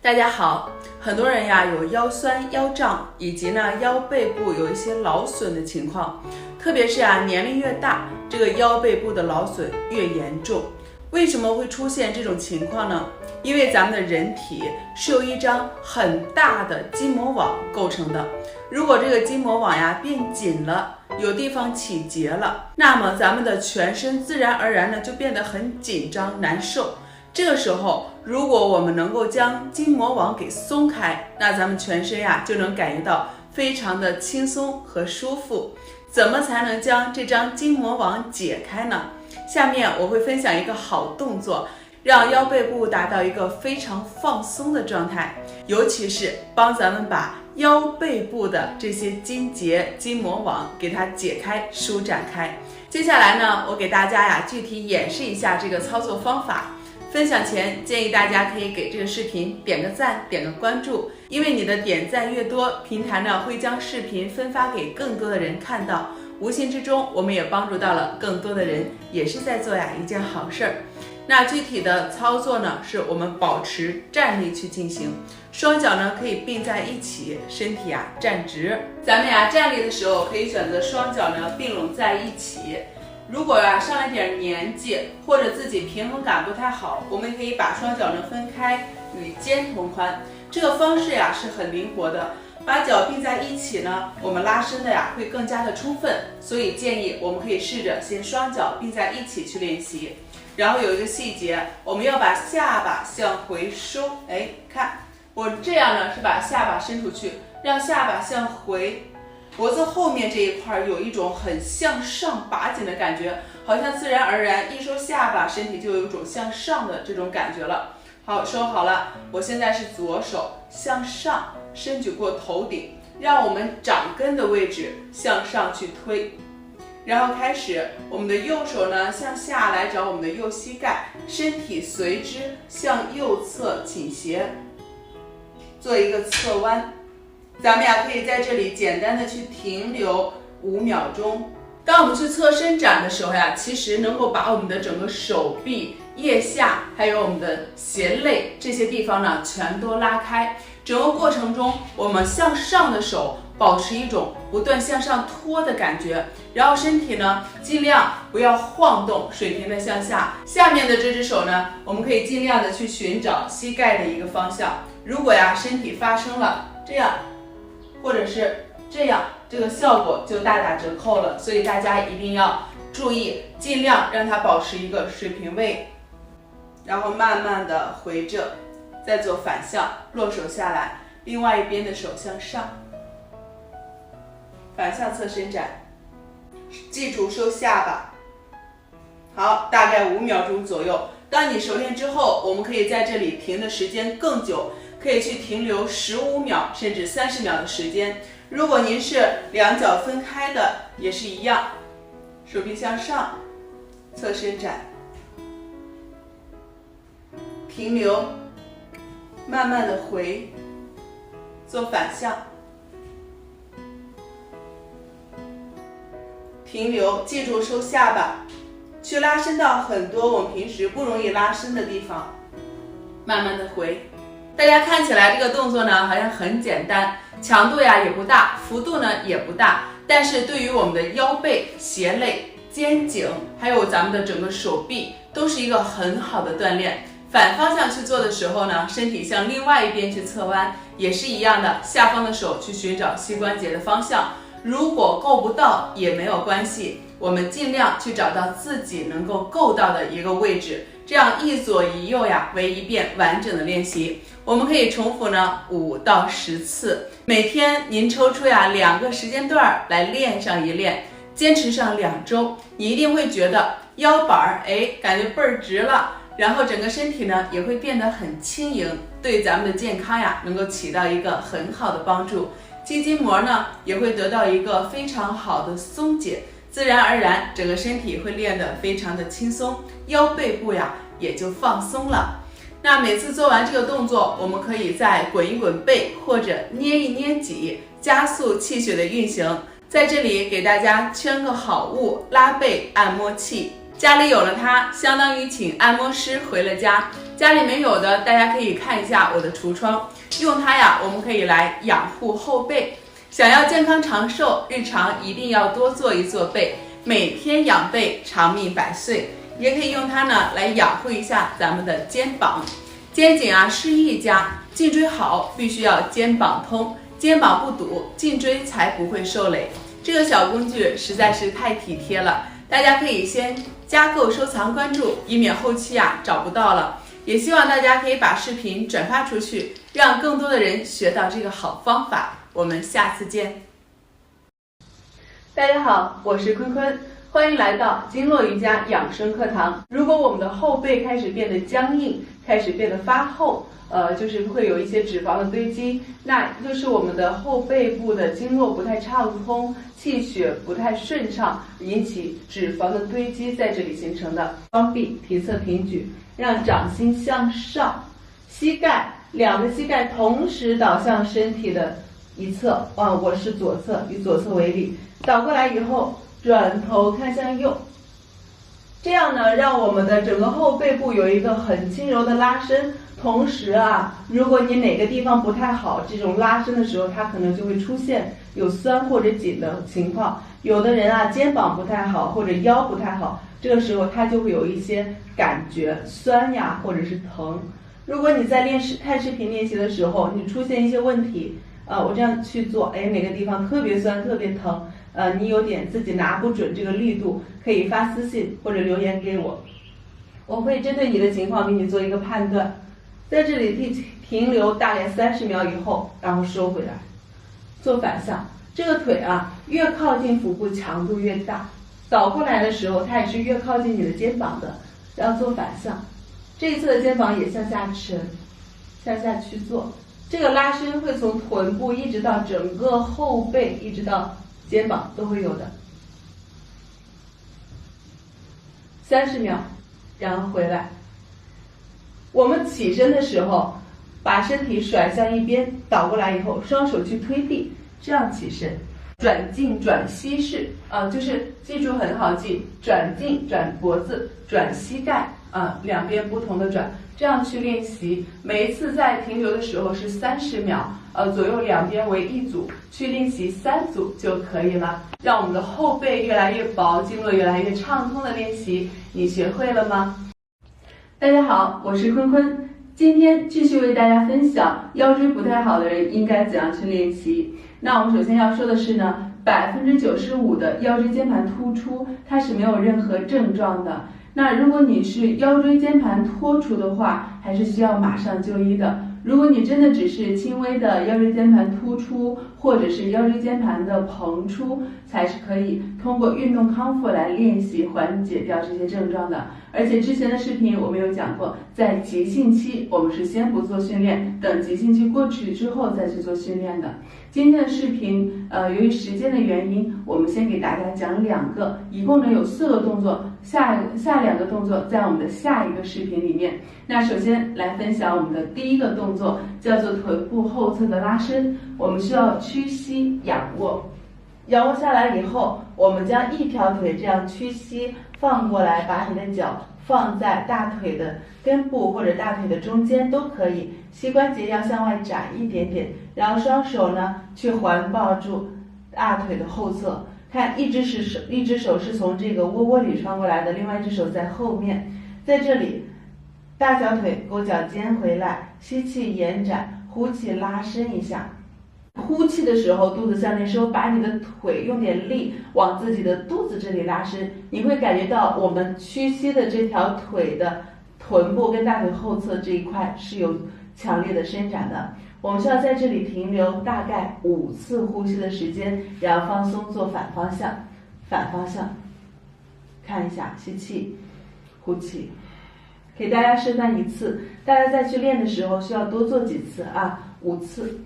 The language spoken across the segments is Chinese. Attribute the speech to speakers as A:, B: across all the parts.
A: 大家好，很多人呀有腰酸、腰胀，以及腰背部有一些劳损的情况，特别是年龄越大，这个腰背部的劳损越严重。为什么会出现这种情况呢？因为咱们的人体是由一张很大的筋膜网构成的，如果这个筋膜网变紧了，有地方起结了，那么咱们的全身自然而然就变得很紧张难受。这个时候，如果我们能够将筋膜网给松开，那咱们全身就能感觉到非常的轻松和舒服。怎么才能将这张筋膜网解开呢？下面我会分享一个好动作，让腰背部达到一个非常放松的状态，尤其是帮咱们把腰背部的这些筋结、筋膜网给它解开、舒展开。接下来呢，我给大家具体演示一下这个操作方法。分享前建议大家可以给这个视频点个赞、点个关注，因为你的点赞越多，平台会将视频分发给更多的人看到，无形之中我们也帮助到了更多的人，也是在做一件好事儿。那具体的操作呢，是我们保持站立去进行，双脚可以并在一起，身体站直。咱们站立的时候可以选择双脚并拢在一起。如果上了点年纪，或者自己平衡感不太好，我们可以把双脚分开，与肩同宽。这个方式是很灵活的。把脚并在一起我们拉伸的会更加的充分，所以建议我们可以试着先双脚并在一起去练习。然后有一个细节，我们要把下巴向回收。看我这样是把下巴伸出去，让下巴向回。脖子后面这一块有一种很向上拔紧的感觉，好像自然而然一收下巴，身体就有一种向上的这种感觉了。好，收好了，我现在是左手向上伸举过头顶，让我们掌根的位置向上去推，然后开始我们的右手向下来找我们的右膝盖，身体随之向右侧倾斜，做一个侧弯。咱们可以在这里简单的去停留5秒钟。当我们去侧伸展的时候其实能够把我们的整个手臂、腋下还有我们的鞋肋这些地方全都拉开。整个过程中，我们向上的手保持一种不断向上拖的感觉，然后身体尽量不要晃动，水平的向下。下面的这只手我们可以尽量的去寻找膝盖的一个方向。如果身体发生了这样或者是这样，这个效果就大打折扣了，所以大家一定要注意，尽量让它保持一个水平位，然后慢慢的回正，再做反向，落手下来，另外一边的手向上，反向侧伸展，记住收下巴。好，大概5秒钟左右。当你熟练之后，我们可以在这里停的时间更久，可以去停留15秒甚至30秒的时间。如果您是两脚分开的，也是一样，手臂向上，侧伸展，停留，慢慢的回，做反向，停留，记住收下巴，去拉伸到很多我们平时不容易拉伸的地方，慢慢的回。大家看起来这个动作好像很简单，强度也不大，幅度也不大，但是对于我们的腰背、鞋肋、肩颈，还有咱们的整个手臂，都是一个很好的锻炼。反方向去做的时候身体向另外一边去侧弯，也是一样的，下方的手去寻找膝关节的方向。如果够不到也没有关系，我们尽量去找到自己能够够到的一个位置，这样一左一右为一遍完整的练习。我们可以重复5到10次，每天您抽出2个时间段来练上一练，坚持上2周，你一定会觉得腰板感觉倍儿直了，然后整个身体也会变得很轻盈，对咱们的健康能够起到一个很好的帮助。肌筋膜也会得到一个非常好的松解，自然而然整个身体会练得非常的轻松，腰背部也就放松了。那每次做完这个动作，我们可以再滚一滚背，或者捏一捏脊，加速气血的运行。在这里给大家圈个好物，拉背按摩器。家里有了它，相当于请按摩师回了家。家里没有的，大家可以看一下我的橱窗，用它呀，我们可以来养护后背。想要健康长寿，日常一定要多做一做背，每天养背，长命百岁。也可以用它呢来养护一下咱们的肩膀。肩颈啊是一家，颈椎好必须要肩膀通，肩膀不堵，颈椎才不会受累。这个小工具实在是太体贴了，大家可以先加购、收藏、关注，以免后期啊找不到了。也希望大家可以把视频转发出去，让更多的人学到这个好方法。我们下次见。大家好，我是坤坤，欢迎来到经络瑜伽养生课堂。如果我们的后背开始变得僵硬，开始变得发厚，就是会有一些脂肪的堆积，那就是我们的后背部的经络不太畅通，气血不太顺畅，引起脂肪的堆积在这里形成的。双臂提侧平举，让掌心向上，膝盖两个膝盖同时倒向身体的一侧，我是左侧，以左侧为例，倒过来以后转头看向右，这样呢，让我们的整个后背部有一个很轻柔的拉伸。同时啊，如果你哪个地方不太好，这种拉伸的时候，它可能就会出现有酸或者紧的情况。有的人啊，肩膀不太好或者腰不太好，这个时候他就会有一些感觉酸呀，或者是疼。如果你在看视频练习的时候，你出现一些问题，我这样去做，哪个地方特别酸特别疼，你有点自己拿不准这个力度，可以发私信或者留言给我，我会针对你的情况给你做一个判断。在这里停留大概30秒以后，然后收回来，做反向。这个腿啊，越靠近腹部强度越大，倒过来的时候，它也是越靠近你的肩膀的，然后做反向。这一侧的肩膀也向下沉，向下去做。这个拉伸会从臀部一直到整个后背，一直到肩膀都会有的。30秒，然后回来。我们起身的时候，把身体甩向一边，倒过来以后，双手去推地，这样起身。转颈转膝式，就是记住很好记，转颈转脖子，转膝盖，两边不同的转，这样去练习。每一次在停留的时候是30秒，左右两边为一组，去练习3组就可以了。让我们的后背越来越薄，经络越来越畅通的练习，你学会了吗？大家好，我是坤坤，今天继续为大家分享腰椎不太好的人应该怎样去练习。那我们首先要说的是呢，95%的腰椎间盘突出，它是没有任何症状的。那如果你是腰椎间盘脱出的话，还是需要马上就医的。如果你真的只是轻微的腰椎间盘突出，或者是腰椎间盘的膨出，才是可以通过运动康复来练习缓解掉这些症状的。而且之前的视频我们有讲过，在急性期我们是先不做训练，等急性期过去之后再去做训练的。今天的视频，由于时间的原因，我们先给大家讲2个，一共呢有4个动作，下2个动作在我们的下一个视频里面。那首先来分享我们的第一个动作，叫做臀部后侧的拉伸。我们需要屈膝仰卧，仰卧下来以后，我们将一条腿这样屈膝放过来，把你的脚放在大腿的根部或者大腿的中间都可以，膝关节要向外展一点点，然后双手呢去环抱住大腿的后侧，看一只手是从这个窝里穿过来的，另外一只手在后面，在这里大小腿勾脚尖回来，吸气延展，呼气拉伸一下。呼气的时候肚子向内收，把你的腿用点力往自己的肚子这里拉伸，你会感觉到我们屈膝的这条腿的臀部跟大腿后侧这一块是有强烈的伸展的。我们需要在这里停留大概5次呼吸的时间，然后放松做反方向，看一下，吸气，呼气。给大家示范1次，大家再去练的时候需要多做几次5次。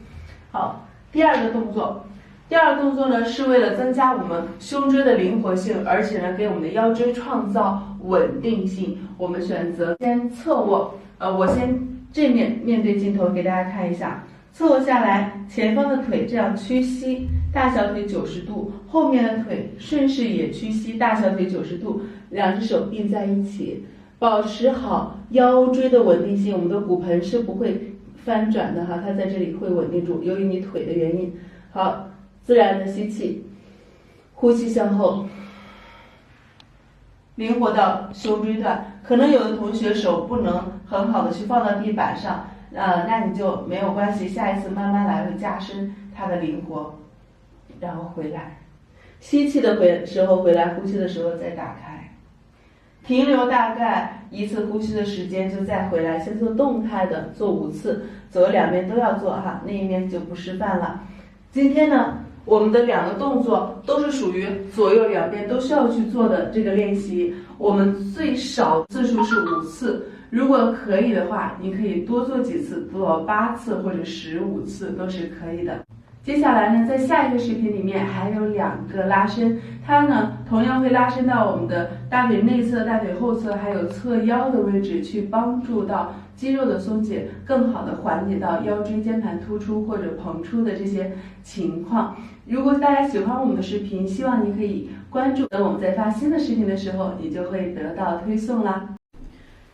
A: 好，第二个动作呢是为了增加我们胸椎的灵活性，而且呢给我们的腰椎创造稳定性。我们选择先侧卧，我先正面面对镜头给大家看一下，侧卧下来，前方的腿这样屈膝，大小腿90度，后面的腿顺势也屈膝，大小腿90度，两只手并在一起，保持好腰椎的稳定性，我们的骨盆是不会翻转的哈，它在这里会稳定住，由于你腿的原因。好，自然的吸气，呼气向后，灵活到胸椎段。可能有的同学手不能很好的去放到地板上，那你就没有关系，下一次慢慢来，会加深它的灵活。然后回来，吸气的时候回来，呼气的时候再打开，停留大概1次呼吸的时间就再回来，先做动态的，做5次，左右两边都要做哈，那一面就不示范了。今天呢，我们的2个动作都是属于左右两边都需要去做的这个练习，我们最少次数是5次，如果可以的话，你可以多做几次，做8次或者15次都是可以的。接下来呢，在下一个视频里面还有2个拉伸，它呢同样会拉伸到我们的大腿内侧、大腿后侧，还有侧腰的位置，去帮助到肌肉的松解，更好的缓解到腰椎间盘突出或者膨出的这些情况。如果大家喜欢我们的视频，希望你可以关注，等我们在发新的视频的时候，你就会得到推送啦。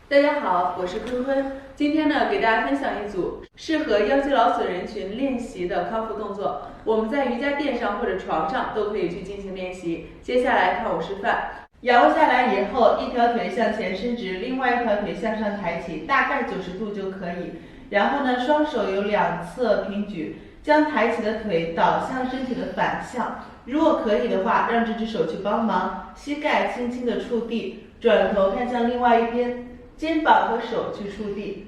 A: 大家好，我是坤坤。今天呢，给大家分享一组适合腰肌劳损人群练习的康复动作。我们在瑜伽垫上或者床上都可以去进行练习。接下来看我示范。仰卧下来以后，一条腿向前伸直，另外一条腿向上抬起，大概90度就可以。然后呢，双手由两侧平举，将抬起的腿导向身体的反向。如果可以的话，让这只手去帮忙，膝盖轻轻的触地，转头看向另外一边。肩膀和手去触地，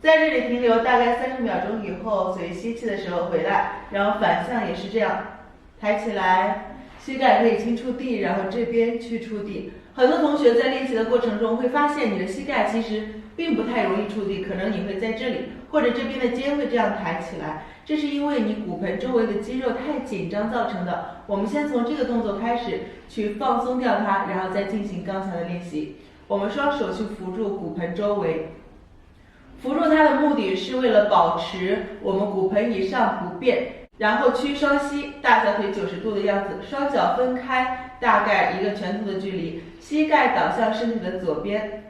A: 在这里停留大概30秒钟以后，随吸气的时候回来，然后反向也是这样，抬起来，膝盖可以轻触地，然后这边去触地。很多同学在练习的过程中会发现你的膝盖其实并不太容易触地，可能你会在这里或者这边的肩会这样抬起来，这是因为你骨盆周围的肌肉太紧张造成的。我们先从这个动作开始去放松掉它，然后再进行刚才的练习。我们双手去扶住骨盆周围，扶住它的目的是为了保持我们骨盆以上不变，然后屈双膝，大小腿90度的样子，双脚分开大概1个拳头的距离，膝盖导向身体的左边，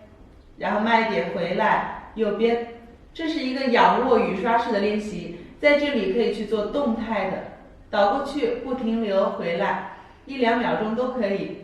A: 然后慢一点回来右边。这是一个仰卧雨刷式的练习，在这里可以去做动态的，倒过去不停留，回来1-2秒钟都可以。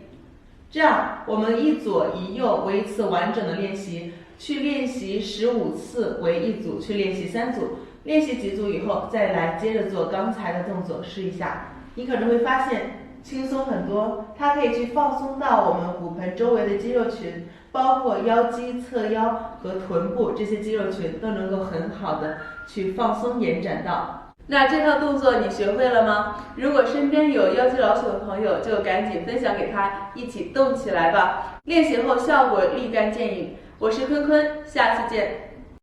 A: 这样我们一左一右为1次完整的练习，去练习15次为1组，去练习3组，练习几组以后再来接着做刚才的动作试一下，你可能会发现轻松很多。它可以去放松到我们骨盆周围的肌肉群，包括腰肌、侧腰和臀部这些肌肉群都能够很好的去放松延展到。那这套动作你学会了吗？如果身边有腰肌劳损的朋友，就赶紧分享给他，一起动起来吧。练习后效果立竿见影。我是坤坤，下次见。